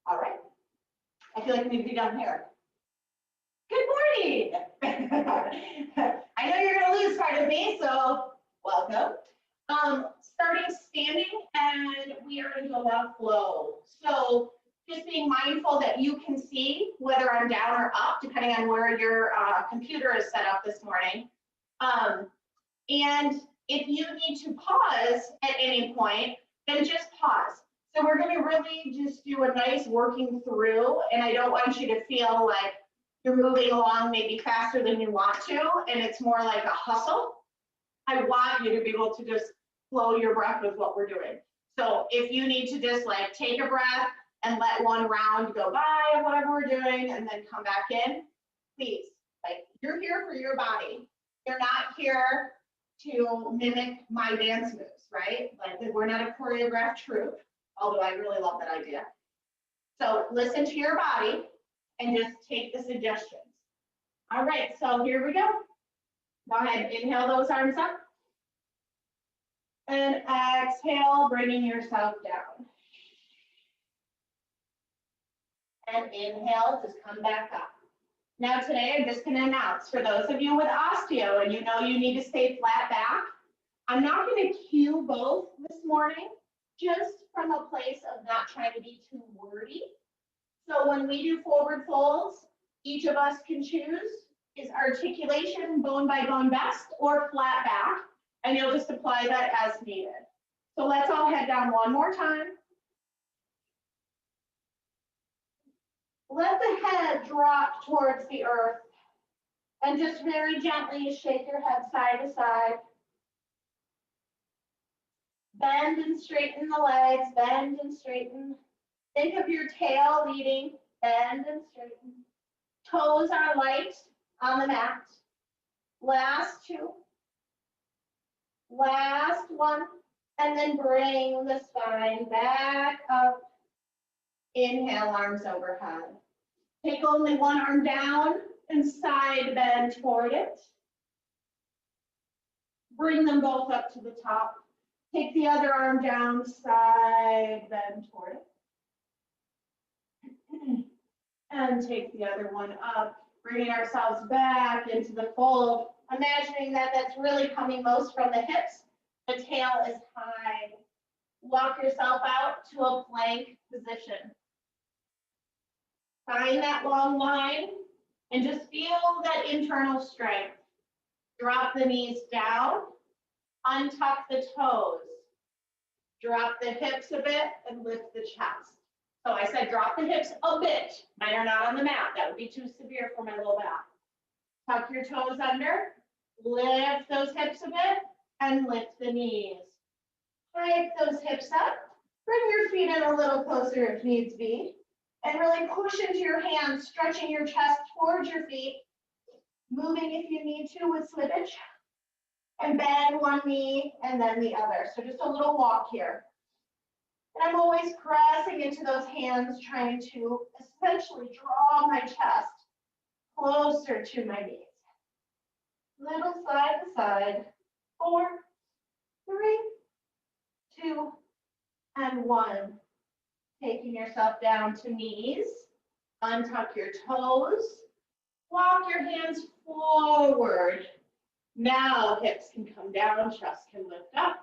All right. I feel like we need to be done here. Good morning. I know you're going to lose part of me, so welcome. Starting standing, and we are going to go about flow. So just being mindful that you can see whether I'm down or up, depending on where your computer is set up this morning. And if you need to pause at any point, then just pause. So we're going to really just do a nice working through, and I don't want you to feel like you're moving along maybe faster than you want to, and it's more like a hustle. I want you to be able to just flow your breath with what we're doing. So if you need to just like take a breath and let one round go by of whatever we're doing and then come back in, please, like you're here for your body. You're not here to mimic my dance moves, right? Like we're not a choreographed troupe, although I really love that idea. So listen to your body and just take the suggestions. All right, so here we go. Go ahead, inhale those arms up. And exhale, bringing yourself down. And inhale, just come back up. Now today, I'm just gonna announce, for those of you with osteo and you know you need to stay flat back, I'm not gonna cue both this morning, just from a place of not trying to be too wordy. So when we do forward folds, each of us can choose, is articulation bone by bone best or flat back, and you'll just apply that as needed. So let's all head down one more time. Let the head drop towards the earth and just very gently shake your head side to side. Bend and straighten the legs, bend and straighten. Think of your tail leading, bend and straighten. Toes are light on the mat. Last two. Last one. And then bring the spine back up. Inhale, arms overhead. Take only one arm down and side bend toward it. Bring them both up to the top. Take the other arm down, side bend toward it. And take the other one up, bringing ourselves back into the fold. Imagining that that's really coming most from the hips. The tail is high. Walk yourself out to a plank position. Find that long line and just feel that internal strength. Drop the knees down, untuck the toes. Drop the hips a bit and lift the chest. So I said drop the hips a bit. Mine are not on the mat. That would be too severe for my low back. Tuck your toes under, lift those hips a bit, and lift the knees. Hike those hips up. Bring your feet in a little closer if needs be. And really push into your hands, stretching your chest towards your feet. Moving if you need to with slippage. And bend one knee and then the other. So just a little walk here. And I'm always pressing into those hands, trying to essentially draw my chest closer to my knees. Little side to side. 4, 3, 2, and 1. Taking yourself down to knees. Untuck your toes. Walk your hands forward. Now hips can come down, chest can lift up.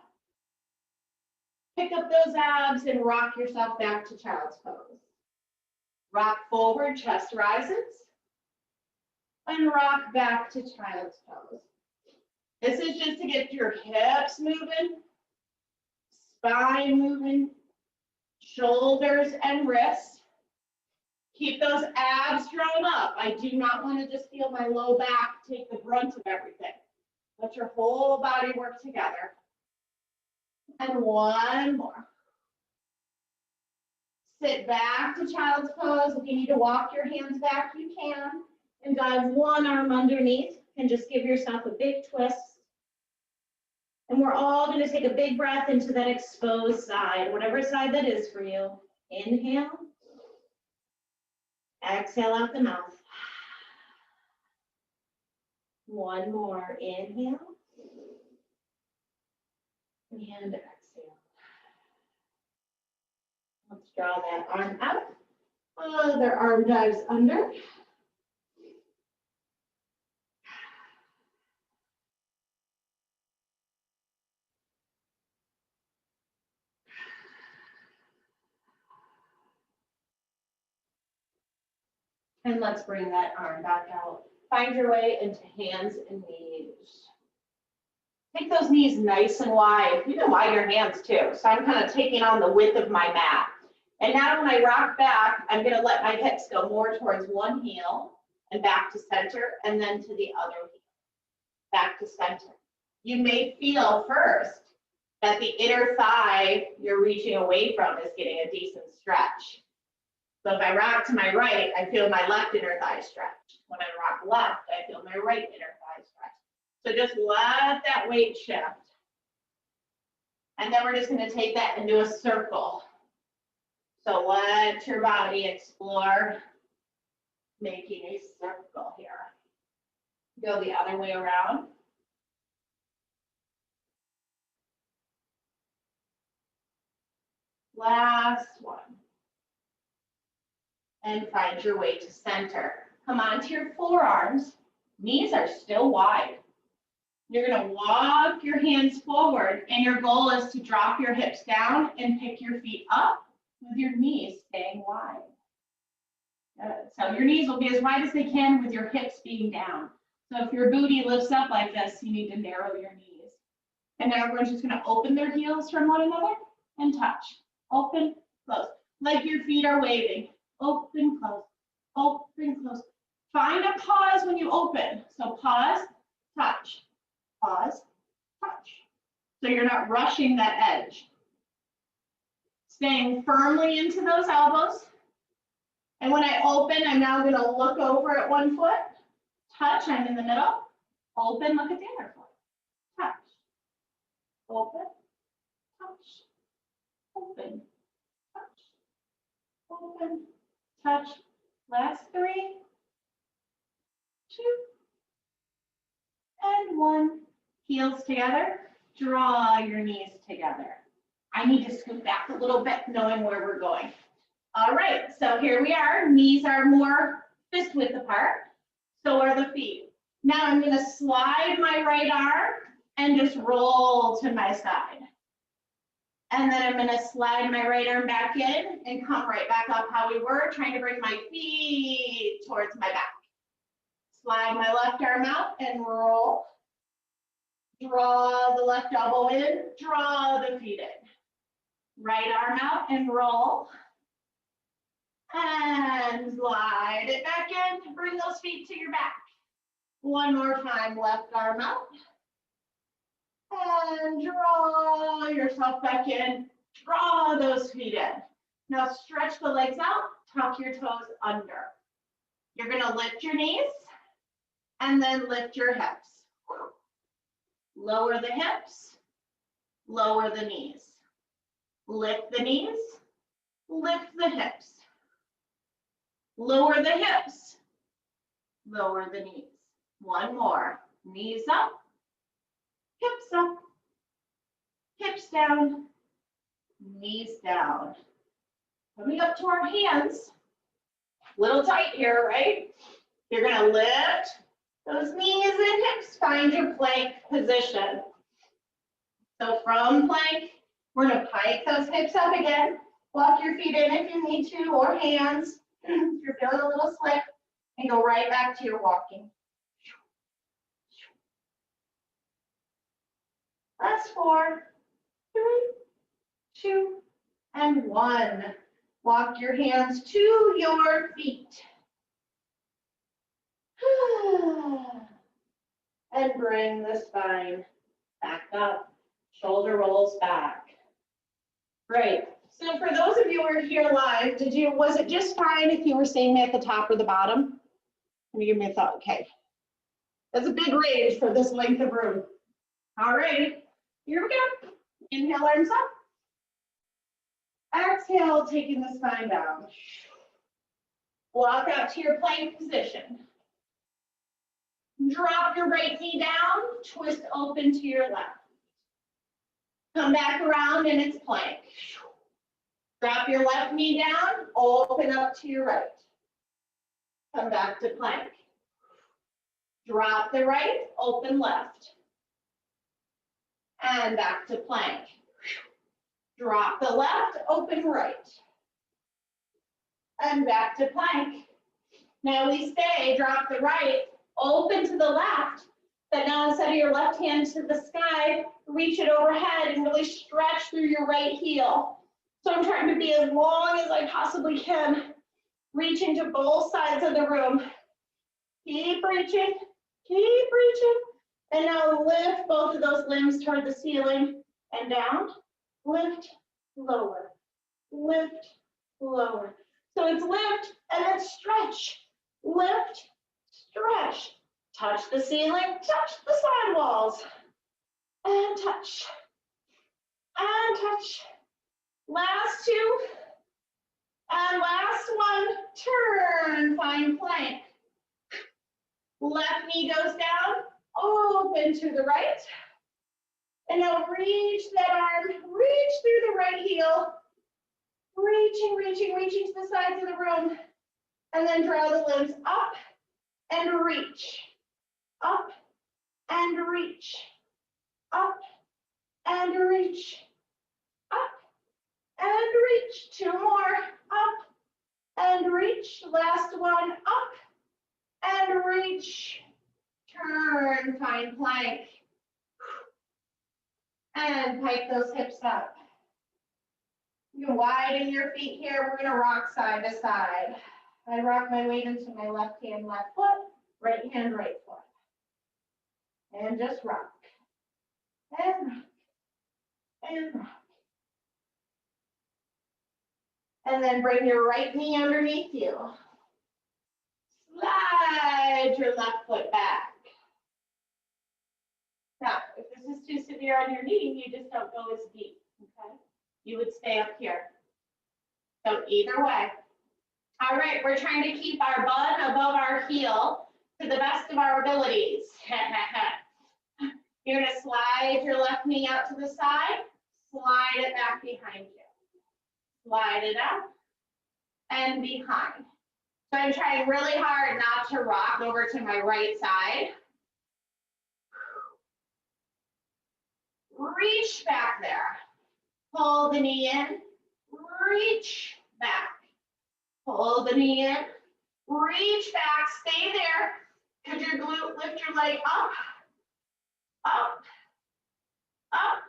Pick up those abs and rock yourself back to child's pose. Rock forward, chest rises. And rock back to child's pose. This is just to get your hips moving, spine moving, shoulders and wrists. Keep those abs drawn up. I do not want to just feel my low back take the brunt of everything. Let your whole body work together. And one more. Sit back to child's pose. If you need to walk your hands back, you can. And dive one arm underneath and just give yourself a big twist. And we're all going to take a big breath into that exposed side, whatever side that is for you. Inhale. Exhale out the mouth. One more. Inhale. And exhale. Let's draw that arm out. Their arm dives under. And let's bring that arm back out. Find your way into hands and knees. Take those knees nice and wide. You can widen your hands too. So I'm kind of taking on the width of my mat. And now when I rock back, I'm gonna let my hips go more towards one heel and back to center, and then to the other heel, back to center. You may feel first that the inner thigh you're reaching away from is getting a decent stretch. So if I rock to my right, I feel my left inner thigh stretch. When I rock left, I feel my right inner thigh stretch. So just let that weight shift. And then we're just gonna take that into a circle. So let your body explore making a circle here. Go the other way around. Last one. And find your way to center. Come onto your forearms. Knees are still wide. You're gonna walk your hands forward, and your goal is to drop your hips down and pick your feet up with your knees staying wide. So your knees will be as wide as they can with your hips being down. So if your booty lifts up like this, you need to narrow your knees. And now everyone's just gonna open their heels from one another and touch. Open, close. Like your feet are waving. Open, close, open, close. Find a pause when you open. So pause, touch, pause, touch. So you're not rushing that edge. Staying firmly into those elbows. And when I open, I'm now gonna look over at one foot, touch, I'm in the middle, open, look at the other foot, touch, open, touch, open, touch, open, touch. Last 3, 2, and 1. Heels together, draw your knees together. I need to scoot back a little bit, knowing where we're going. All right, so here we are. Knees are more fist width apart. So are the feet. Now I'm gonna slide my right arm and just roll to my side. And then I'm gonna slide my right arm back in and come right back up how we were, trying to bring my feet towards my back. Slide my left arm out and roll. Draw the left elbow in, draw the feet in. Right arm out and roll. And slide it back in, bring those feet to your back. One more time, left arm out. And draw yourself back in, draw those feet in. Now stretch the legs out, tuck your toes under. You're gonna lift your knees and then lift your hips. Lower the hips, lower the knees. Lift the knees, lift the hips. Lower the hips, lower the knees. One more, knees up, hips down, knees down. Coming up to our hands, little tight here, right? You're gonna lift those knees and hips, find your plank position. So from plank, we're gonna pike those hips up again. Walk your feet in if you need to, or hands. If you're feeling a little slip, and go right back to your walking. Last 4, 3, 2, and 1. Walk your hands to your feet. And bring the spine back up. Shoulder rolls back. Great. So for those of you who are here live, was it just fine if you were seeing me at the top or the bottom? Can you give me a thought? Okay. That's a big range for this length of room. All right, here we go. Inhale, arms up. Exhale, taking the spine down. Walk out to your plank position. Drop your right knee down, twist open to your left. Come back around and it's plank. Drop your left knee down, open up to your right. Come back to plank. Drop the right, open left. And back to plank. Drop the left, open right. And back to plank. Now we stay, drop the right, open to the left, but now instead of your left hand to the sky, reach it overhead and really stretch through your right heel. So I'm trying to be as long as I possibly can, reaching to both sides of the room. Keep reaching, and now lift both of those limbs toward the ceiling and down, lift, lower, lift, lower. So it's lift and then stretch, lift, stretch, touch the ceiling, touch the side walls, and touch, and touch. Last two, and last one, turn, find plank. Left knee goes down, open to the right. And now reach that arm, reach through the right heel. Reaching to the sides of the room. And then draw the limbs up and reach. Up and reach. Up and reach. Up and reach. Two more. Up and reach. Last one. Up and reach. Turn, find plank. And pike those hips up. You can widen your feet here. We're going to rock side to side. I rock my weight into my left hand, left foot, right hand, right foot. And just rock. And rock. And rock. And then bring your right knee underneath you. Slide your left foot back. Now, if this is too severe on your knee, you just don't go as deep, okay? You would stay up here. So either way. All right, we're trying to keep our butt above our heel to the best of our abilities. You're gonna slide your left knee out to the side, slide it back behind you. Slide it up and behind. So I'm trying really hard not to rock over to my right side. Reach back there. Pull the knee in, reach back. Pull the knee in, reach back, stay there. Could your glute lift your leg up, up, up.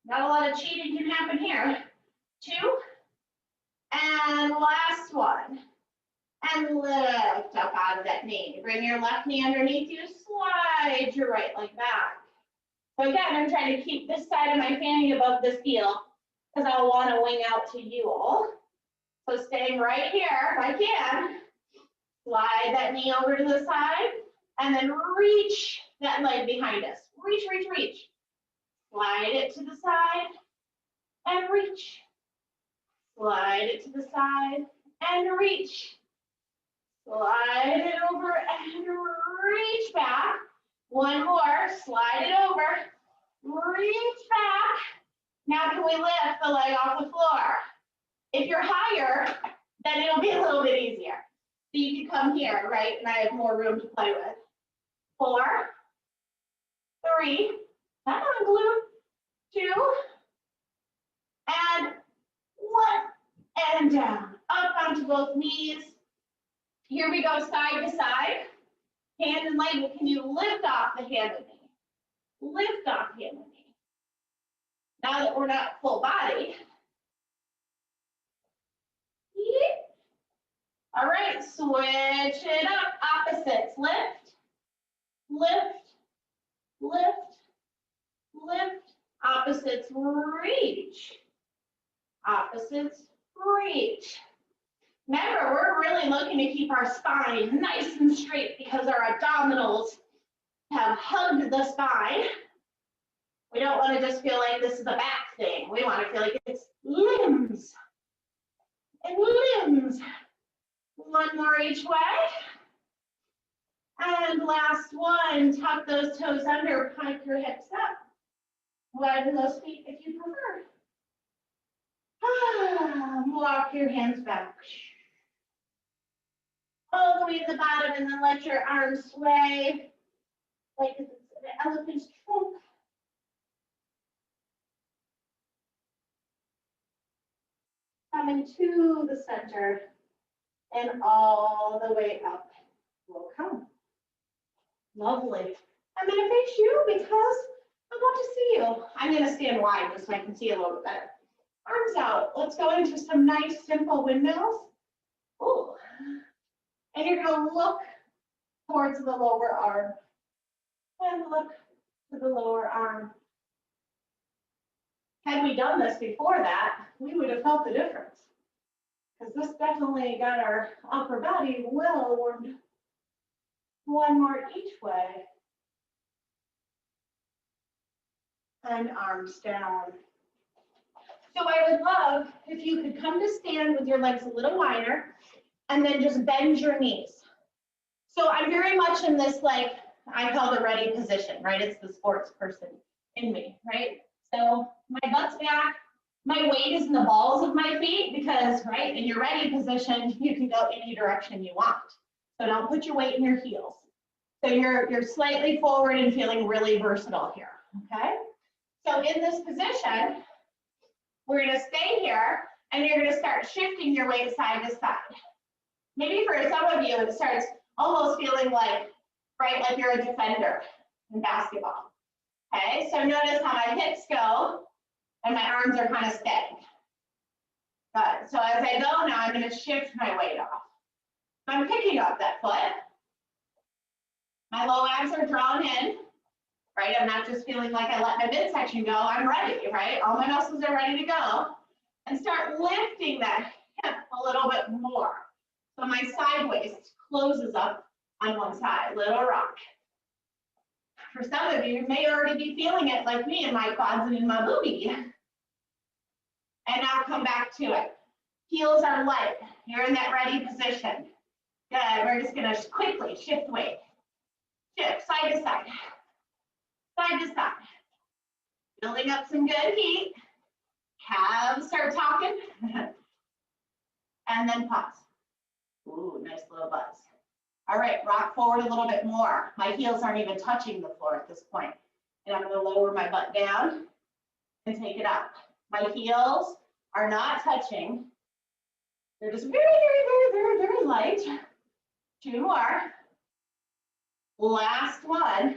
Not a lot of cheating can happen here. Two, and last one. And lift up out of that knee. Bring your left knee underneath you, slide your right leg back. So again, I'm trying to keep this side of my fanny above this heel because I'll want to wing out to you all. So staying right here, if I can, slide that knee over to the side and then reach that leg behind us. Reach, reach, reach. Slide it to the side and reach. Slide it to the side and reach. Slide it over and reach back. One more, slide it over, reach back. Now can we lift the leg off the floor? If you're higher, then it'll be a little bit easier. So you can come here, right? And I have more room to play with. 4, 3, come on, glute, 2, and 1, and down. Up onto both knees. Here we go, side to side. Hand and leg, can you lift off the hand and knee? Lift off hand and knee. Now that we're not full body. All right, switch it up. Opposites. Lift, lift, lift, lift. Opposites, reach. Opposites, reach. Remember, we're really looking to keep our spine nice and straight because our abdominals have hugged the spine. We don't want to just feel like this is a back thing. We want to feel like it's limbs and limbs. One more each way. And last one, tuck those toes under, pike your hips up. Widen those feet if you prefer. walk your hands back. All the way to the bottom, and then let your arms sway like it's an elephant's trunk. Coming to the center and all the way up will come. Lovely. I'm going to face you because I want to see you. I'm going to stand wide just so I can see a little bit better. Arms out. Let's go into some nice simple windmills. Ooh. And you're going to look towards the lower arm. And look to the lower arm. Had we done this before that, we would have felt the difference. Because this definitely got our upper body well warmed. One more each way. And arms down. So I would love if you could come to stand with your legs a little wider and then just bend your knees. So I'm very much in this, like, I call the ready position, right? It's the sports person in me, right? So my butt's back, my weight is in the balls of my feet because, right, in your ready position, you can go any direction you want. So don't put your weight in your heels. So you're slightly forward and feeling really versatile here, okay? So in this position, we're gonna stay here and you're gonna start shifting your weight side to side. Maybe for some of you, it starts almost feeling like, right, like you're a defender in basketball. Okay, so notice how my hips go and my arms are kind of staying. Good, so as I go now, I'm gonna shift my weight off. So I'm picking up that foot. My low abs are drawn in, right? I'm not just feeling like I let my midsection go, I'm ready, right? All my muscles are ready to go. And start lifting that hip a little bit more. So my side waist closes up on one side, little rock. For some of you may already be feeling it like me in my quads and in my booty. And now come back to it. Heels are light. You're in that ready position. Good, we're just gonna quickly shift weight. Shift side to side. Side to side. Building up some good heat. Calves start talking. And then pause. Ooh, nice little buzz. All right, rock forward a little bit more. My heels aren't even touching the floor at this point. And I'm gonna lower my butt down and take it up. My heels are not touching. They're just very, very, very, very, very light. Two more. Last one.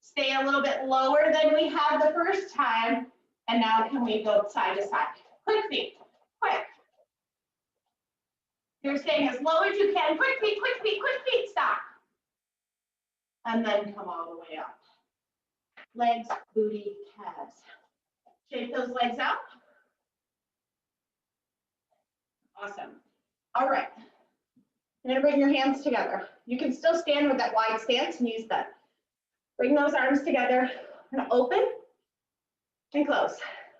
Stay a little bit lower than we had the first time. And now can we go side to side? Quick feet, quick. You're staying as low as you can. Quick feet, quick feet, quick feet, stop. And then come all the way up. Legs, booty, calves. Shake those legs out. Awesome. All right. You're gonna bring your hands together. You can still stand with that wide stance and use that. Bring those arms together. I'm gonna open and close.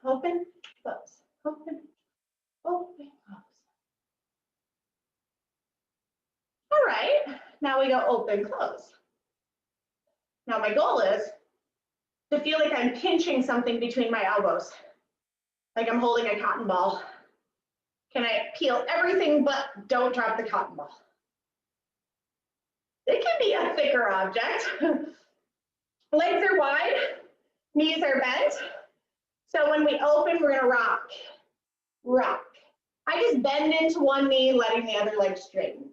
Open, close. Open, open, close. All right, now we go open, close. Now my goal is to feel like I'm pinching something between my elbows, like I'm holding a cotton ball. Can I peel everything but don't drop the cotton ball? It can be a thicker object. Legs are wide, knees are bent. So when we open, we're gonna rock, rock. I just bend into one knee, letting the other leg straighten.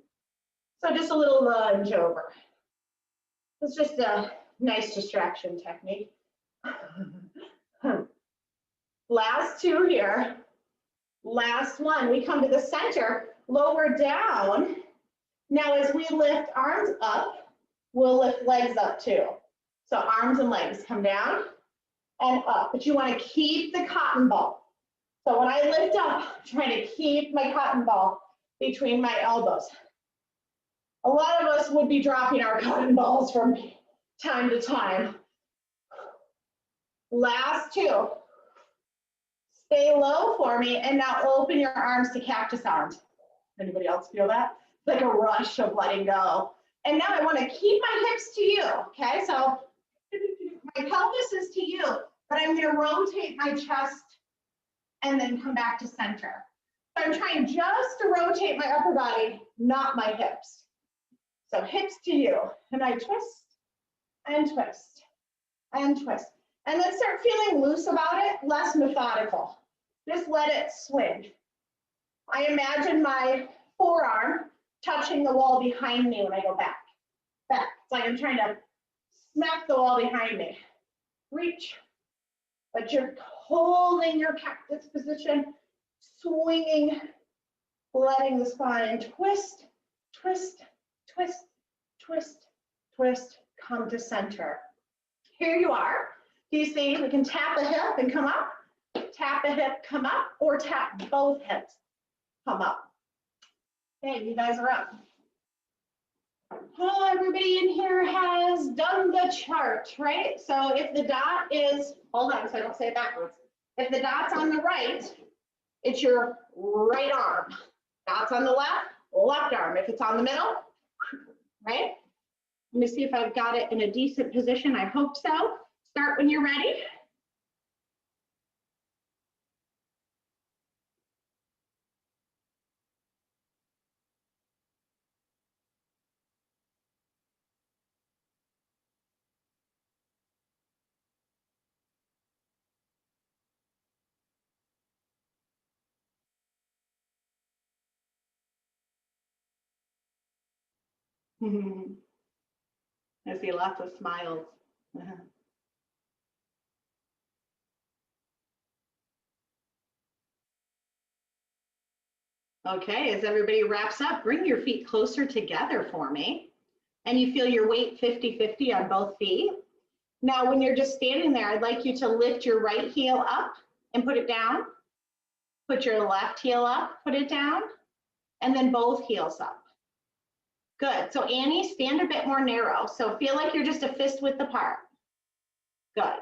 So just a little lunge over. It's just a nice distraction technique. Last two here. Last one, we come to the center, lower down. Now as we lift arms up, we'll lift legs up too. So arms and legs come down and up, but you want to keep the cotton ball. So when I lift up, I'm trying to keep my cotton ball between my elbows. A lot of us would be dropping our cotton balls from time to time. Last two. Stay low for me, and now open your arms to cactus arms. Anybody else feel that? It's like a rush of letting go. And now I want to keep my hips to you, okay? So my pelvis is to you, but I'm going to rotate my chest and then come back to center. So I'm trying just to rotate my upper body, not my hips. So hips to you, and I twist and twist and twist. And then start feeling loose about it, less methodical. Just let it swing. I imagine my forearm touching the wall behind me when I go back. Back. It's like I'm trying to smack the wall behind me. Reach. But you're holding your cactus position, swinging, letting the spine twist, twist, twist, twist, twist, come to center. Here you are. Do you see we can tap a hip and come up, tap a hip, come up, or tap both hips, come up. Okay, you guys are up. Oh, everybody in here has done the chart, right? So if the dot is, hold on so I don't say it backwards. If the dot's on the right, it's your right arm. Dot's on the left, left arm. If it's on the middle, right? Let me see if I've got it in a decent position. I hope so. Start when you're ready. I see lots of smiles. Okay, as everybody wraps up, bring your feet closer together for me. And you feel your weight 50-50 on both feet. Now, when you're just standing there, I'd like you to lift your right heel up and put it down. Put your left heel up, put it down, and then both heels up. Good. So Annie, stand a bit more narrow. So feel like you're just a fist width apart. Good.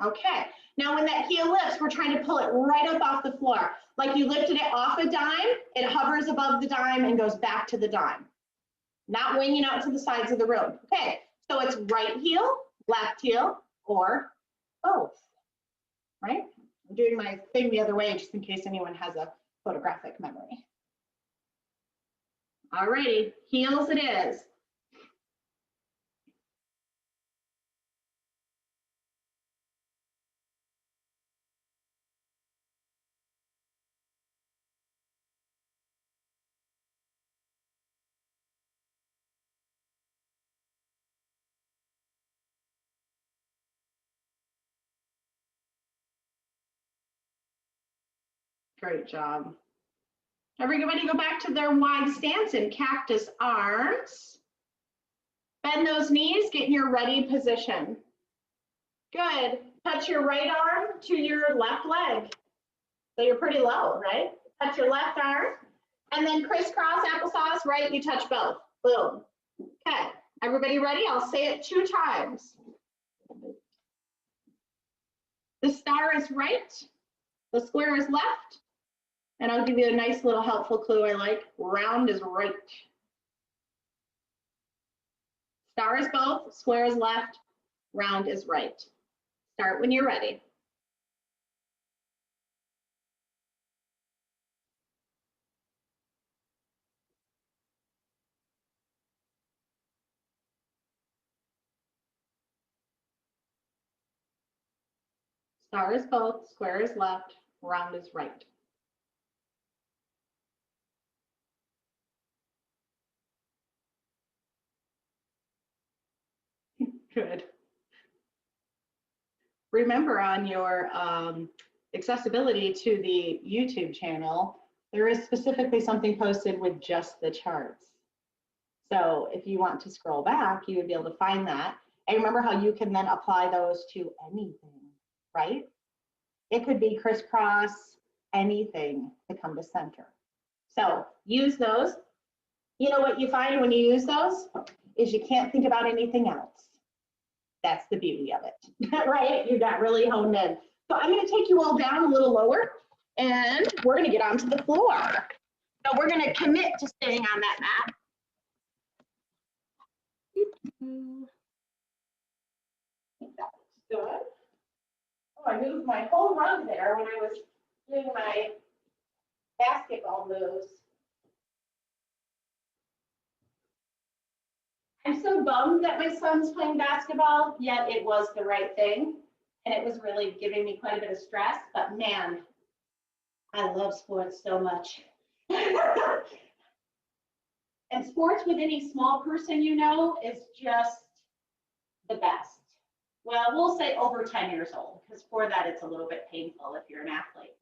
Okay. Now when that heel lifts, we're trying to pull it right up off the floor. Like you lifted it off a dime, it hovers above the dime and goes back to the dime. Not winging out to the sides of the room. Okay. So it's right heel, left heel, or both, right? I'm doing my thing the other way just in case anyone has a photographic memory. All righty, heels it is. Great job. Everybody go back to their wide stance in cactus arms. Bend those knees, get in your ready position. Good. Touch your right arm to your left leg. So you're pretty low, right? Touch your left arm. And then crisscross applesauce, right? You touch both. Boom. Okay. Everybody ready? I'll say it 2 times. The star is right. The square is left. And I'll give you a nice little helpful clue I like. Round is right. Star is both, square is left, round is right. Start when you're ready. Star is both, square is left, round is right. Good. Remember on your accessibility to the YouTube channel, there is specifically something posted with just the charts. So if you want to scroll back, you would be able to find that. And remember how you can then apply those to anything, right? It could be crisscross, anything to come to center. So use those. You know what you find when you use those is you can't think about anything else. That's the beauty of it, right? You got really honed in. So I'm going to take you all down a little lower and we're going to get onto the floor. So we're going to commit to staying on that mat. I think that looks good. Oh, I moved my whole rug there when I was doing my basketball moves. I'm so bummed that my son's playing basketball, yet it was the right thing. And it was really giving me quite a bit of stress, but man, I love sports so much. And sports with any small person you know is just the best. Well, we'll say over 10 years old, because for that it's a little bit painful if you're an athlete.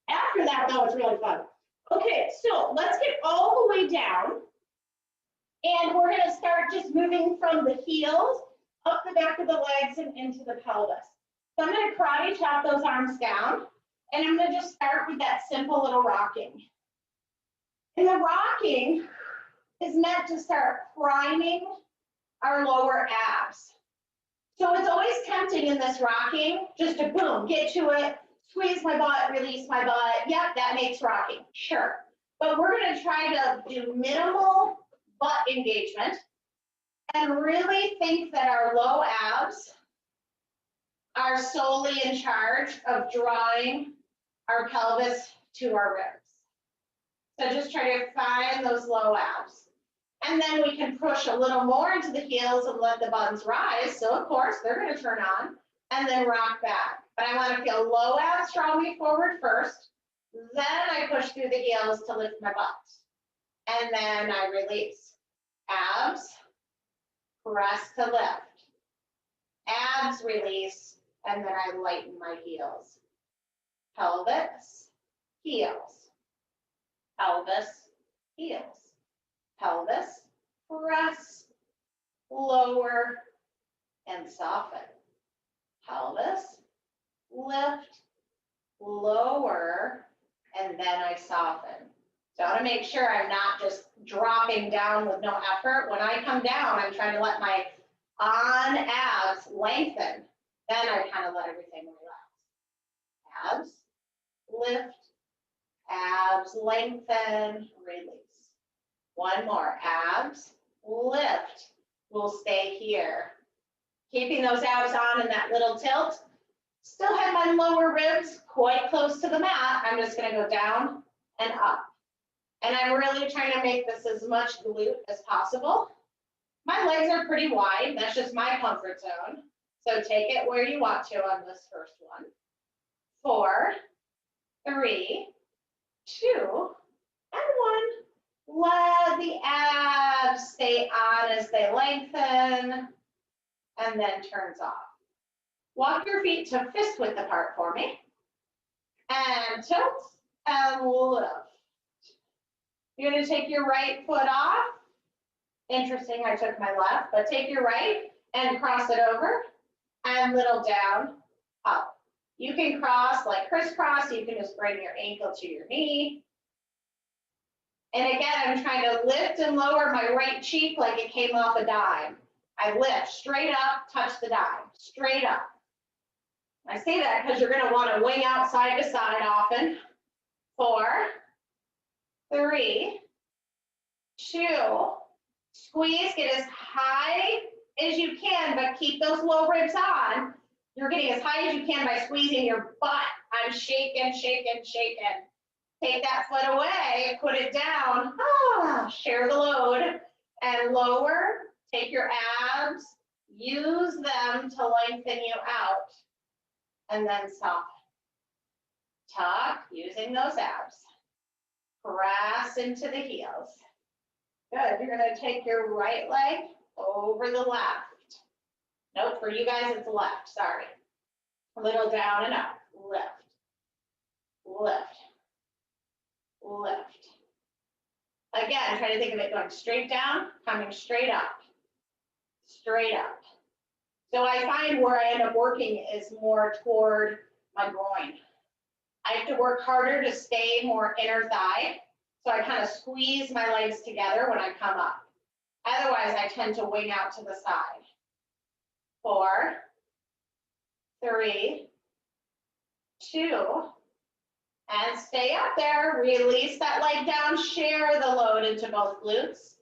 After that, though, it's really fun. Okay, so let's get all the way down. And we're going to start just moving from the heels up the back of the legs and into the pelvis. So I'm going to karate chop those arms down. And I'm going to just start with that simple little rocking. And the rocking is meant to start priming our lower abs. So it's always tempting in this rocking just to boom, get to it, squeeze my butt, release my butt. Yep, that makes rocking, sure. But we're going to try to do minimal butt engagement and really think that our low abs are solely in charge of drawing our pelvis to our ribs. So just try to find those low abs. And then we can push a little more into the heels and let the buns rise. So of course, they're going to turn on and then rock back. But I want to feel low abs draw me forward first. Then I push through the heels to lift my butt. And then I release. Abs, press to lift. Abs, release. And then I lighten my heels. Pelvis, heels. Pelvis, heels. Pelvis, press, lower, and soften. Pelvis, lift, lower, and then I soften. So I want to make sure I'm not just dropping down with no effort. When I come down, I'm trying to let my on abs lengthen. Then I kind of let everything relax. Abs, lift, abs, lengthen, release. One more, abs, lift. We'll stay here. Keeping those abs on in that little tilt. Still have my lower ribs quite close to the mat. I'm just going to go down and up. And I'm really trying to make this as much glute as possible. My legs are pretty wide. That's just my comfort zone. So take it where you want to on this first one. 4, 3, 2, and 1. Let the abs stay on as they lengthen and then turns off. Walk your feet to fist width apart for me. And tilt and lift. You're going to take your right foot off. Interesting, I took my left, but take your right and cross it over and little down, up. You can cross like crisscross. You can just bring your ankle to your knee. And again, I'm trying to lift and lower my right cheek like it came off a dime. I lift straight up, touch the dime, straight up. I say that because you're going to want to wing out side to side often. 4, 3, 2, squeeze, get as high as you can, but keep those low ribs on. You're getting as high as you can by squeezing your butt. I'm shaking, shaking, shaking. Take that foot away, put it down, share the load, and lower. Take your abs, use them to lengthen you out, and then soften. Tuck, using those abs. Press into the heels. Good, you're gonna take your right leg over the left. Nope, for you guys it's left, sorry. A little down and up, lift, lift, lift. Again, try to think of it going straight down, coming straight up, straight up. So I find where I end up working is more toward my groin. I have to work harder to stay more inner thigh. So I kind of squeeze my legs together when I come up. Otherwise, I tend to wing out to the side. 4, 3, 2, and stay up there. Release that leg down, share the load into both glutes,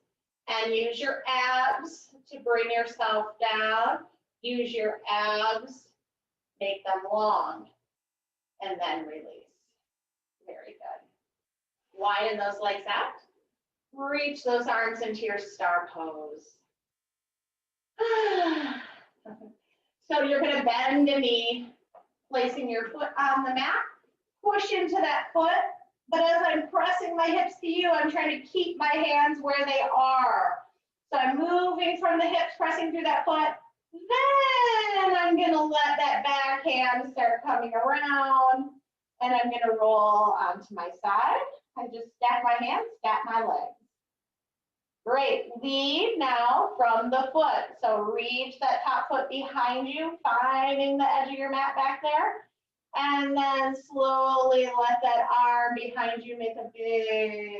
and use your abs to bring yourself down. Use your abs, make them long, and then release. Very good. Widen those legs out. Reach those arms into your star pose. So you're going to bend a knee, placing your foot on the mat. Push into that foot. But as I'm pressing my hips to you, I'm trying to keep my hands where they are. So I'm moving from the hips, pressing through that foot. Then I'm going to let that back hand start coming around. And I'm going to roll onto my side. I just stack my hands, stack my legs. Great. Lead now from the foot. So reach that top foot behind you, finding the edge of your mat back there. And then slowly let that arm behind you make a big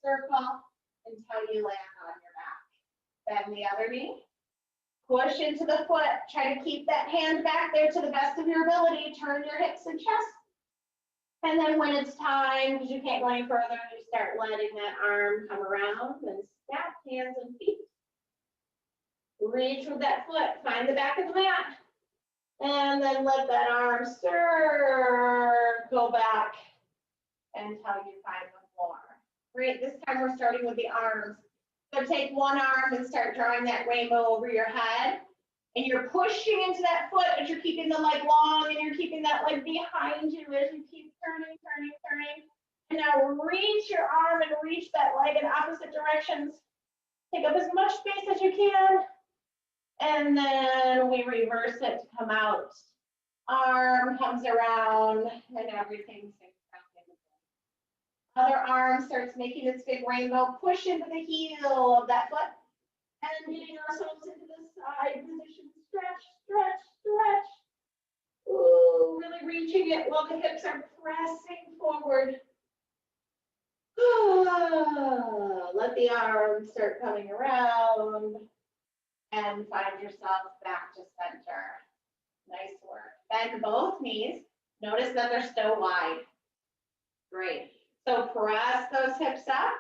circle until you land on your back. Bend the other knee. Push into the foot. Try to keep that hand back there to the best of your ability. Turn your hips and chest. And then when it's time, because you can't go any further, you start letting that arm come around and stack hands and feet. Reach with that foot. Find the back of the mat. And then let that arm circle back until you find the floor. Great, this time we're starting with the arms. So take one arm and start drawing that rainbow over your head. And you're pushing into that foot as you're keeping the leg long and you're keeping that leg behind you as you keep turning, turning, turning. And now reach your arm and reach that leg in opposite directions. Take up as much space as you can. And then we reverse it to come out. Arm comes around and everything sinks back into place. Other arm starts making its big rainbow. Push into the heel of that foot. And getting ourselves into the side position. Stretch, stretch, stretch. Ooh, really reaching it while the hips are pressing forward. Let the arms start coming around. And find yourself back to center. Nice work. Bend both knees. Notice that they're still wide. Great. So press those hips up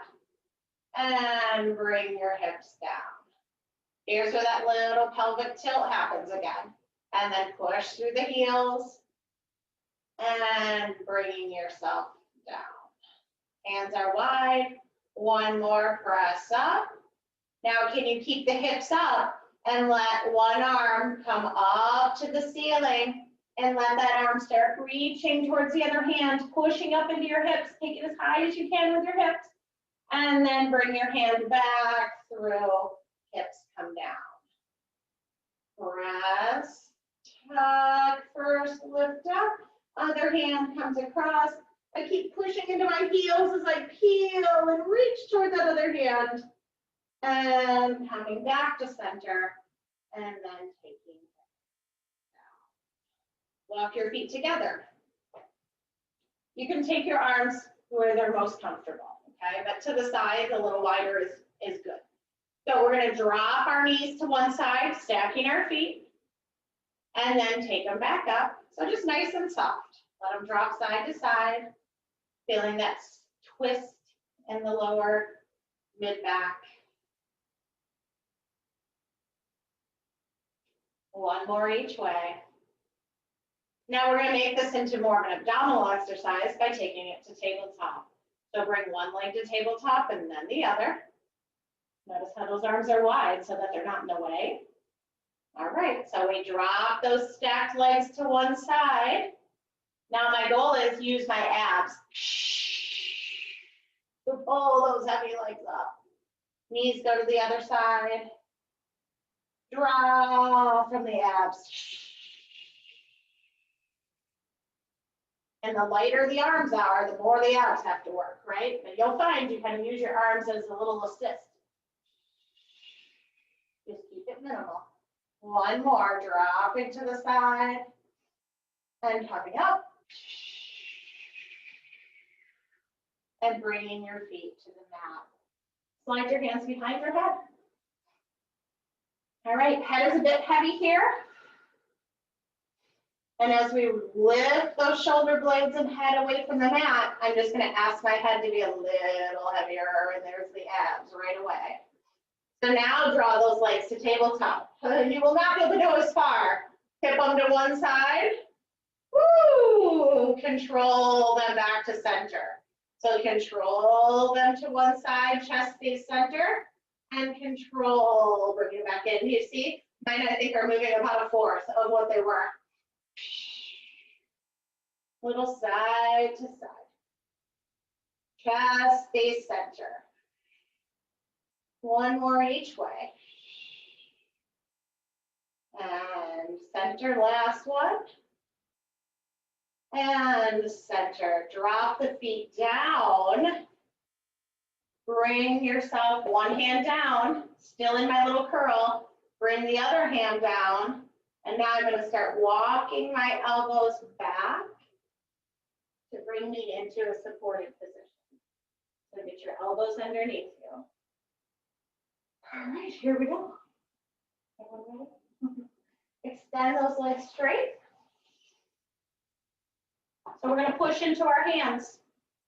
and bring your hips down. Here's where that little pelvic tilt happens again. And then push through the heels and bringing yourself down. Hands are wide. One more press up. Now, can you keep the hips up and let one arm come up to the ceiling and let that arm start reaching towards the other hand, pushing up into your hips, take it as high as you can with your hips, and then bring your hand back through, hips come down. Press, tuck, first lift up, other hand comes across. I keep pushing into my heels as I peel and reach toward that other hand. And coming back to center, and then taking it down. Walk your feet together. You can take your arms where they're most comfortable, okay? But to the side, a little wider is good. So we're going to drop our knees to one side, stacking our feet, and then take them back up. So just nice and soft. Let them drop side to side, feeling that twist in the lower mid-back. One more each way. Now we're going to make this into more of an abdominal exercise by taking it to tabletop. So bring one leg to tabletop and then the other. Notice how those arms are wide so that they're not in the way. All right, so we drop those stacked legs to one side. Now my goal is use my abs to pull those heavy legs up. Knees go to the other side. Draw from the abs. And the lighter the arms are, the more the abs have to work, right? But you'll find you can use your arms as a little assist. Just keep it minimal. One more, dropping to the side and coming up. And bringing your feet to the mat. Slide your hands behind your head. All right, head is a bit heavy here. And as we lift those shoulder blades and head away from the mat, I'm just going to ask my head to be a little heavier, and there's the abs right away. So now draw those legs to tabletop. You will not be able to go as far. Tip them to one side, Woo! Control them back to center. So control them to one side, chest face center, and control, bring it back in. You see, mine I think are moving about a fourth of what they were. Little side to side. Chest face center. One more each way. And center, last one. And center, drop the feet down. Bring yourself one hand down, still in my little curl. Bring the other hand down. And now I'm going to start walking my elbows back to bring me into a supported position. So get your elbows underneath you. All right, here we go. Extend those legs straight. So we're going to push into our hands.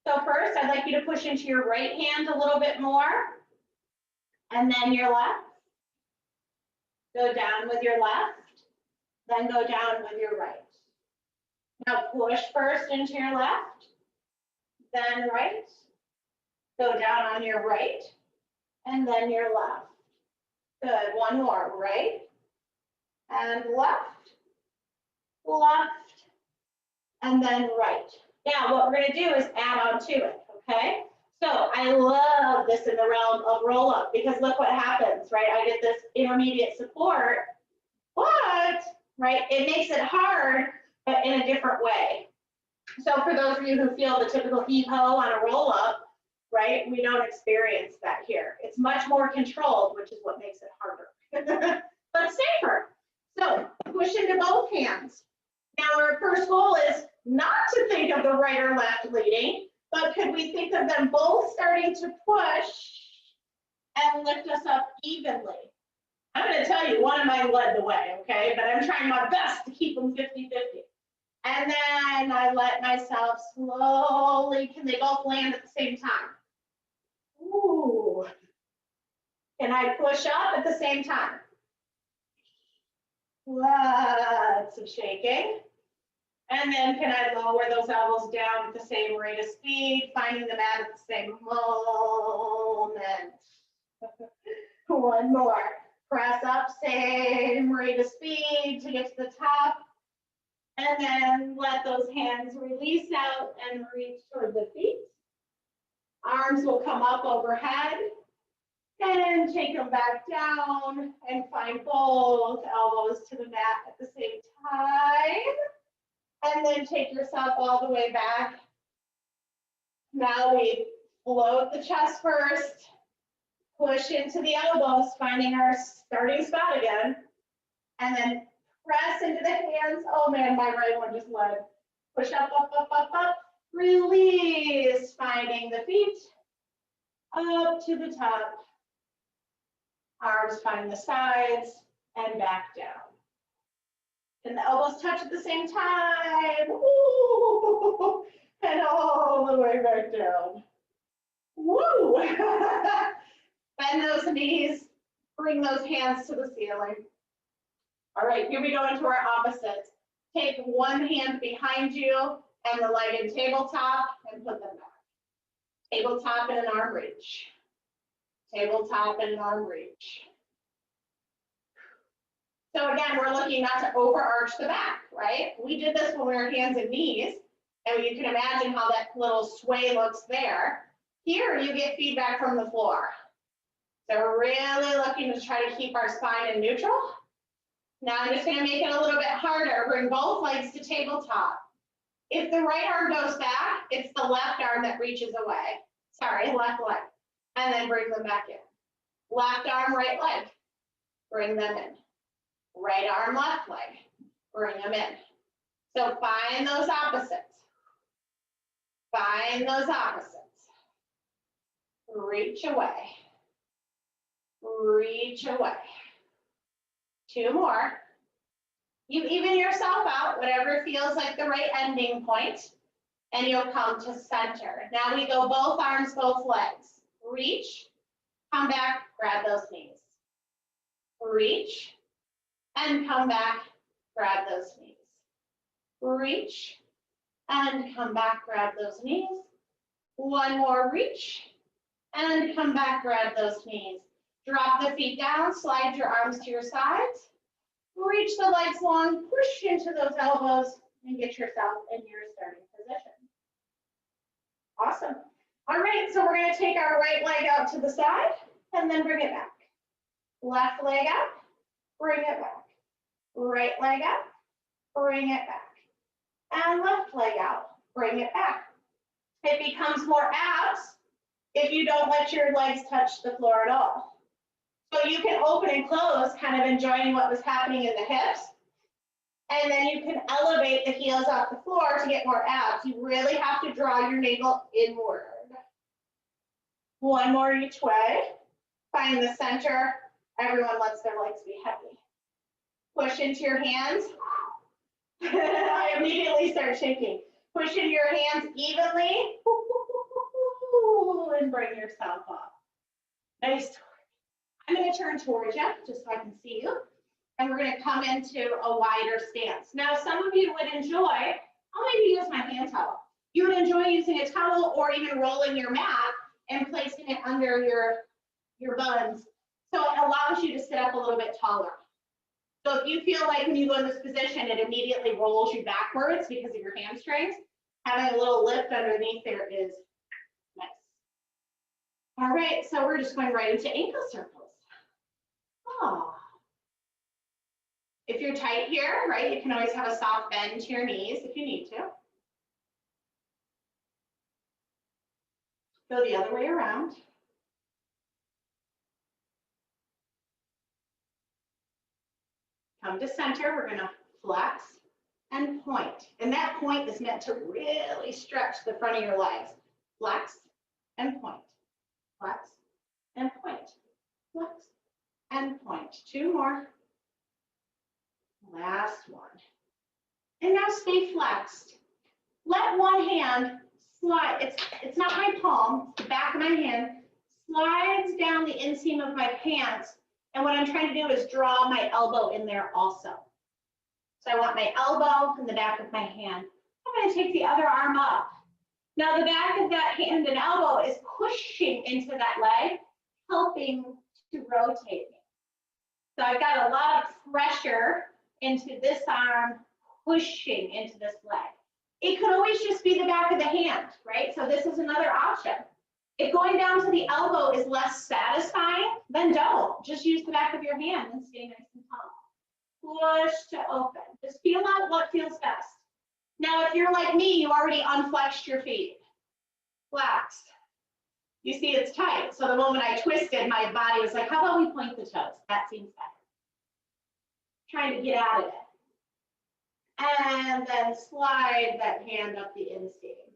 So first, I'd like you to push into your right hand a little bit more, and then your left. Go down with your left, then go down with your right. Now push first into your left, then right. Go down on your right, and then your left. Good, one more, right, and left, left, and then right. Now, what we're going to do is add on to it, okay? So I love this in the realm of roll-up because look what happens, right? I get this intermediate support, but, right, it makes it hard, but in a different way. So for those of you who feel the typical heave-ho on a roll-up, right, we don't experience that here. It's much more controlled, which is what makes it harder, but safer. So push into both hands. Now our first goal is not to think of the right or left leading, but could we think of them both starting to push and lift us up evenly? I'm going to tell you, one of mine led the way, okay? But I'm trying my best to keep them 50-50. And then I let myself slowly, can they both land at the same time? Ooh. Can I push up at the same time? Lots of shaking. And then can I lower those elbows down at the same rate of speed, finding the mat at the same moment. One more. Press up, same rate of speed to get to the top. And then let those hands release out and reach toward the feet. Arms will come up overhead. And take them back down and find both elbows to the mat at the same time. And then take yourself all the way back. Now we float the chest first, push into the elbows, finding our starting spot again, and then press into the hands. Oh man, my right one just led. Push up, up, up, up, up. Release, finding the feet up to the top. Arms find the sides and back down. And the elbows touch at the same time. Ooh, and all the way back down. Woo! Bend those knees, bring those hands to the ceiling. All right, here we go into our opposites. Take one hand behind you and the leg in tabletop and put them back. Tabletop and an arm reach. Tabletop and an arm reach. So again, we're looking not to overarch the back, right? We did this when we were hands and knees, and you can imagine how that little sway looks there. Here, you get feedback from the floor. So we're really looking to try to keep our spine in neutral. Now I'm just gonna make it a little bit harder. Bring both legs to tabletop. If the right arm goes back, it's the left arm that reaches away. Sorry, left leg. And then bring them back in. Left arm, right leg. Bring them in. Right arm, left leg. Bring them in. So find those opposites. Find those opposites. Reach away. Reach away. Two more. You even yourself out, whatever feels like the right ending point, and you'll come to center. Now we go both arms, both legs. Reach, come back, grab those knees. Reach, and come back, grab those knees. reach, and come back, grab those knees. One more reach, and come back, grab those knees. Drop the feet down, slide your arms to your sides. Reach the legs long, push into those elbows, and get yourself in your starting position. Awesome. All right, so we're going to take our right leg out to the side and then bring it back. Left leg up, bring it back. Right leg up, bring it back. And left leg out, bring it back. It becomes more abs if you don't let your legs touch the floor at all. So you can open and close, kind of enjoying what was happening in the hips. And then you can elevate the heels off the floor to get more abs. You really have to draw your navel inward. One more each way. Find the center. Everyone lets their legs be heavy. Push into your hands. I immediately start shaking. Push into your hands evenly. And bring yourself up. Nice. I'm going to turn towards you just so I can see you. And we're going to come into a wider stance. Now, some of you would enjoy, I'll maybe use my hand towel. You would enjoy using a towel or even rolling your mat and placing it under your buns. So it allows you to sit up a little bit taller. So if you feel like when you go in this position, it immediately rolls you backwards because of your hamstrings, having a little lift underneath there is nice. All right, so we're just going right into ankle circles. Oh. If you're tight here, right, you can always have a soft bend to your knees if you need to. Go the other way around. Come to center, we're gonna flex and point. And that point is meant to really stretch the front of your legs. Flex and point, flex and point, flex and point. Two more. Last one. And now stay flexed. Let one hand slide. It's not my palm, it's the back of my hand. Slides down the inseam of my pants. And what I'm trying to do is draw my elbow in there also. So I want my elbow in the back of my hand. I'm going to take the other arm up. Now the back of that hand and elbow is pushing into that leg, helping to rotate me. So I've got a lot of pressure into this arm, pushing into this leg. It could always just be the back of the hand, right? So this is another option. If going down to the elbow is less satisfying, then don't. Just use the back of your hand and stay nice and tall. Push to open. Just feel out what feels best. Now, if you're like me, you already unflexed your feet. Flex. You see it's tight. So the moment I twisted, my body was like, how about we point the toes? That seems better. Trying to get out of it. And then slide that hand up the inseam.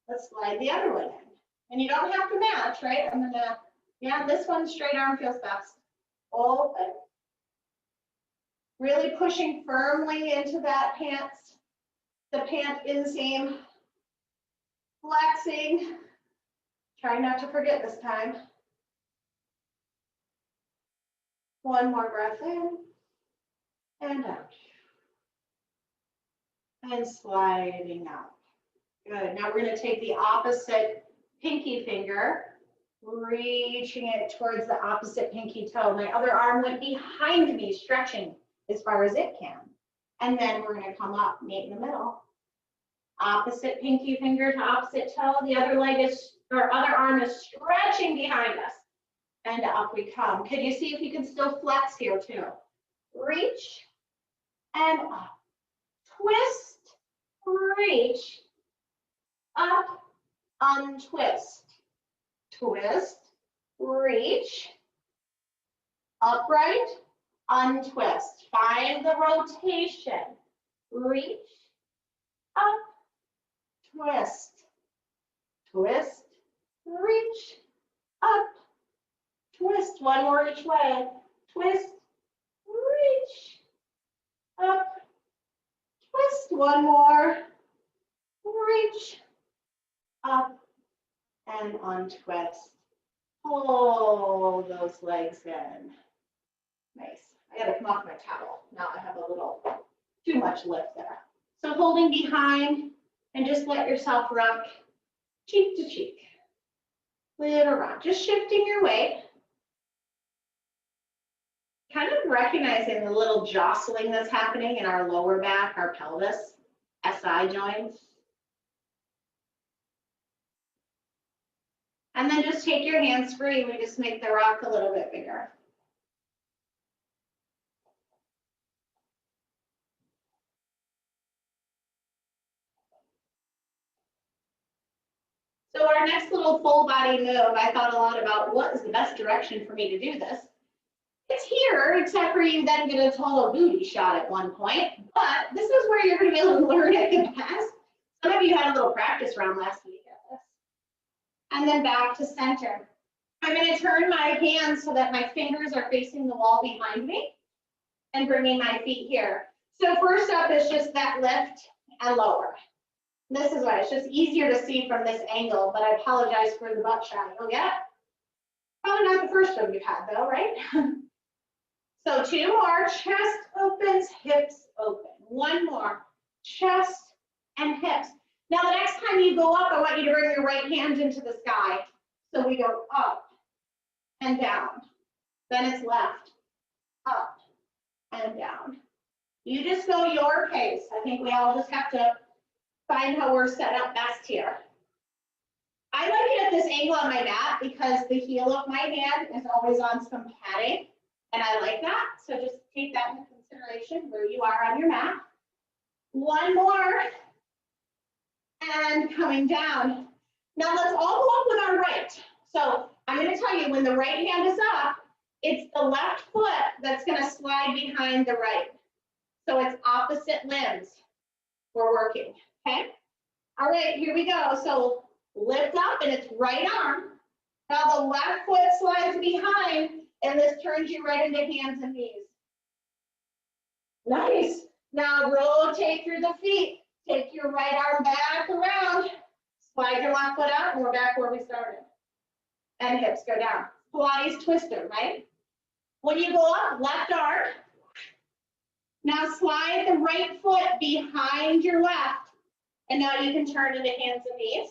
Let's slide the other one in. And you don't have to match, right? I'm gonna, yeah, this one straight arm feels best. Open. Really pushing firmly into that pants, the pant inseam. Flexing. Try not to forget this time. One more breath in and out. And sliding out. Good. Now we're going to take the opposite pinky finger, reaching it towards the opposite pinky toe. My other arm went behind me, stretching as far as it can. And then we're going to come up, meet in the middle. Opposite pinky finger to opposite toe. The other leg is, or other arm is stretching behind us. And up we come. Can you see if you can still flex here too? Reach and up. Twist, reach, up, untwist. Twist, reach, upright, untwist. Find the rotation. Reach, up, twist, twist, reach, up, twist. One more each way. Twist, reach, up, twist. One more. Reach, up, and untwist. Pull those legs in. Nice. I gotta come off my towel. Now I have a little too much lift there. So holding behind and just let yourself rock cheek to cheek. Little rock, just shifting your weight. Kind of recognizing the little jostling that's happening in our lower back, our pelvis, SI joints. And then just take your hands free. We just make the rock a little bit bigger. So our next little full body move, I thought a lot about what is the best direction for me to do this. It's here, except for you then get a total booty shot at one point, but this is where you're gonna be able to learn it the best. Some of you had a little practice round last week at this. And then back to center. I'm gonna turn my hands so that my fingers are facing the wall behind me and bringing my feet here. So first up is just that lift and lower. This is why it's just easier to see from this angle, but I apologize for the butt shot. You'll get? Probably not the first one you've had though, right? So 2 more, chest opens, hips open. 1 more, chest and hips. Now the next time you go up, I want you to bring your right hand into the sky. So we go up and down. Then it's left, up and down. You just go your pace. I think we all just have to find how we're set up best here. I like it at this angle on my mat because the heel of my hand is always on some padding, and I like that. So just take that into consideration where you are on your mat. 1 more, and coming down. Now let's all go up with our right. So I'm going to tell you, when the right hand is up, it's the left foot that's going to slide behind the right. So it's opposite limbs we're working, okay? All right, here we go. So lift up and it's right arm. Now the left foot slides behind and this turns you right into hands and knees. Nice. Now rotate through the feet. Take your right arm back around. Slide your left foot out and we're back where we started. And hips go down. Pilates twister, right? When you go up, left arm. Now slide the right foot behind your left. And now you can turn into hands and knees.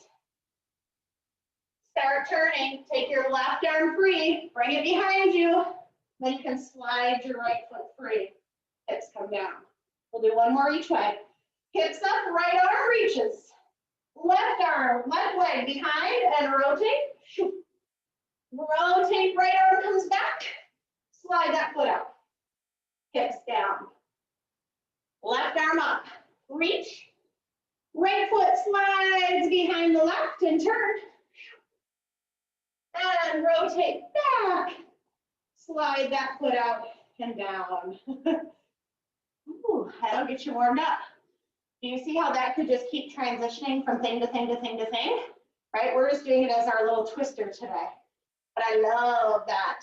Start turning. Take your left arm free. Bring it behind you. Then you can slide your right foot free. Hips come down. We'll do 1 more each way. Hips up, right arm reaches. Left arm, left leg behind and rotate. Rotate, right arm comes back. Slide that foot out. Hips down. Left arm up. Reach. Right foot slides behind the left and turn. And rotate back. Slide that foot out and down. Ooh, that'll get you warmed up. Do you see how that could just keep transitioning from thing to thing to thing to thing? Right? We're just doing it as our little twister today. But I love that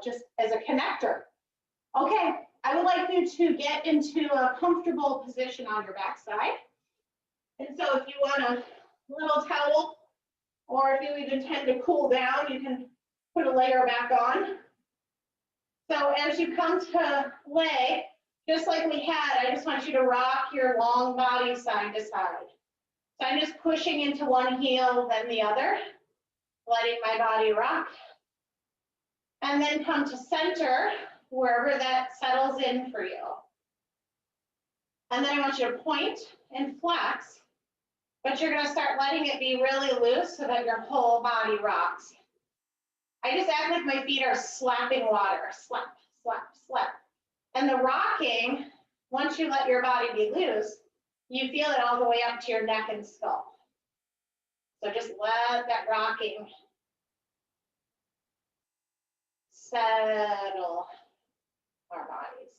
just as a connector. Okay, I would like you to get into a comfortable position on your backside. And so if you want a little towel, or if you even tend to cool down, you can put a layer back on. So as you come to lay, just like we had, I just want you to rock your long body side to side. So I'm just pushing into one heel, then the other, letting my body rock. And then come to center, wherever that settles in for you. And then I want you to point and flex, but you're gonna start letting it be really loose so that your whole body rocks. I just act like my feet are slapping water, slap, slap, slap. And the rocking, once you let your body be loose, you feel it all the way up to your neck and skull. So just let that rocking settle our bodies.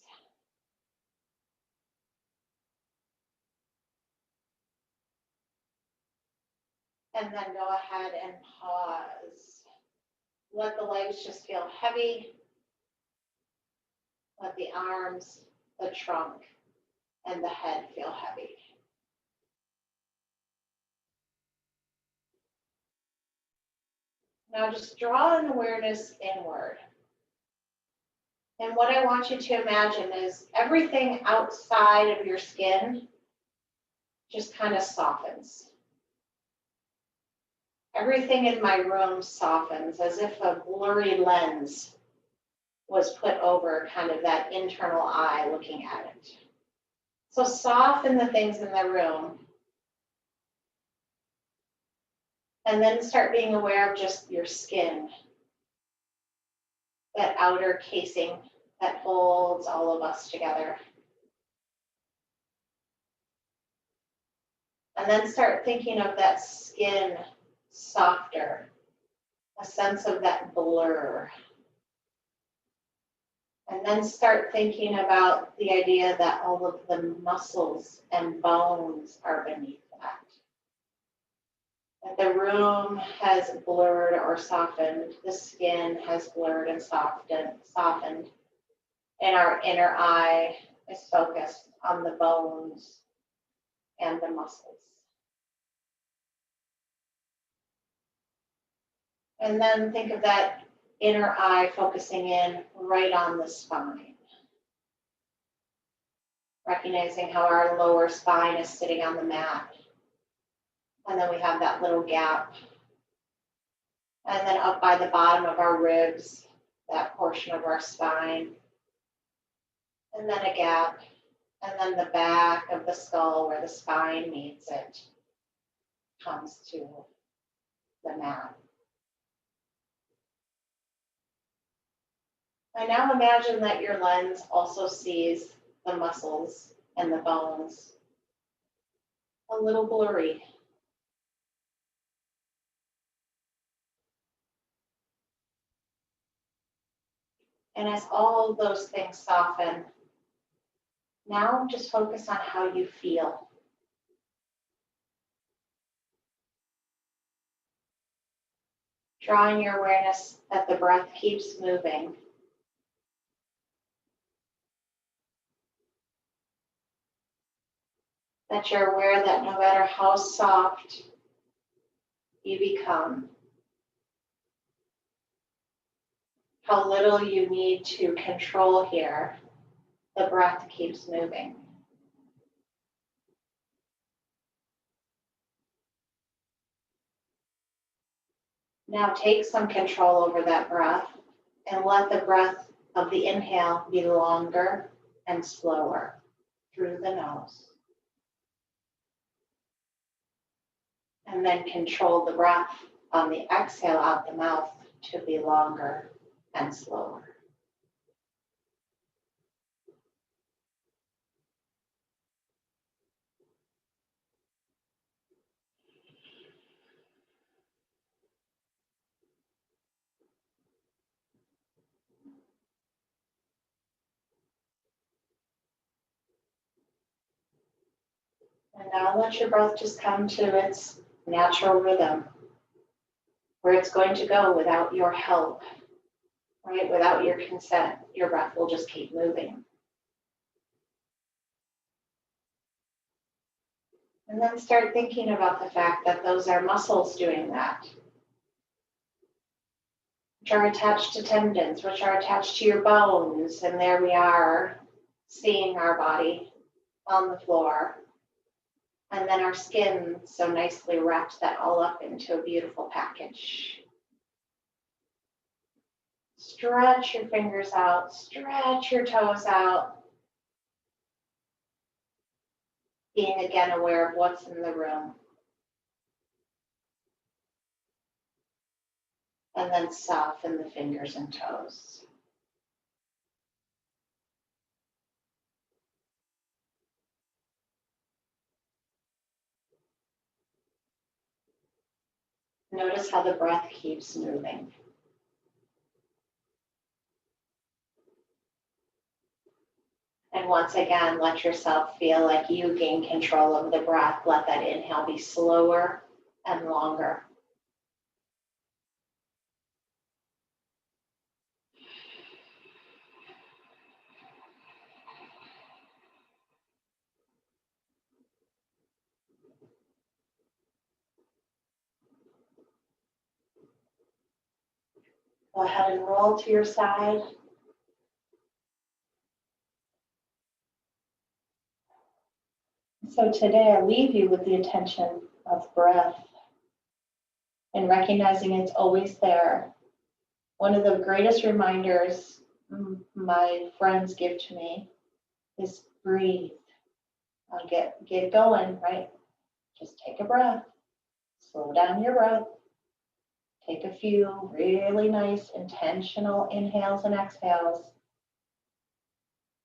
And then go ahead and pause. Let the legs just feel heavy. Let the arms, the trunk, and the head feel heavy. Now just draw an awareness inward. And what I want you to imagine is everything outside of your skin just kind of softens. Everything in my room softens as if a blurry lens was put over kind of that internal eye looking at it. So soften the things in the room. And then start being aware of just your skin, that outer casing that holds all of us together. And then start thinking of that skin softer, a sense of that blur. And then start thinking about the idea that all of the muscles and bones are beneath that. That the room has blurred or softened, the skin has blurred and softened, and our inner eye is focused on the bones and the muscles. And then think of that inner eye focusing in right on the spine. Recognizing how our lower spine is sitting on the mat. And then we have that little gap. And then up by the bottom of our ribs, that portion of our spine. And then a gap. And then the back of the skull where the spine meets it comes to the mat. And now imagine that your lens also sees the muscles and the bones a little blurry. And as all those things soften, now just focus on how you feel. Drawing your awareness that the breath keeps moving. That you're aware that no matter how soft you become, how little you need to control here, the breath keeps moving. Now take some control over that breath and let the breath of the inhale be longer and slower through the nose. And then control the breath on the exhale out the mouth to be longer and slower. And now let your breath just come to its natural rhythm, where it's going to go without your help, right? Without your consent, your breath will just keep moving. And then start thinking about the fact that those are muscles doing that, which are attached to tendons, which are attached to your bones. And there we are, seeing our body on the floor. And then our skin so nicely wraps that all up into a beautiful package. Stretch your fingers out, stretch your toes out. Being again aware of what's in the room. And then soften the fingers and toes. Notice how the breath keeps moving. And once again, let yourself feel like you gain control of the breath. Let that inhale be slower and longer. Go ahead and roll to your side. So today I leave you with the attention of breath and recognizing it's always there. One of the greatest reminders my friends give to me is breathe. I'll get going, right? Just take a breath. Slow down your breath. Take a few really nice intentional inhales and exhales.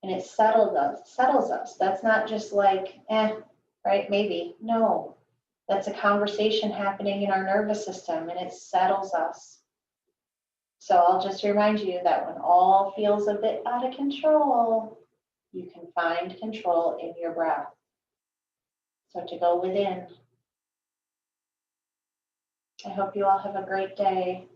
And it settles us. That's not just like, right, maybe. No, that's a conversation happening in our nervous system and it settles us. So I'll just remind you that when all feels a bit out of control, you can find control in your breath. So to go within. I hope you all have a great day.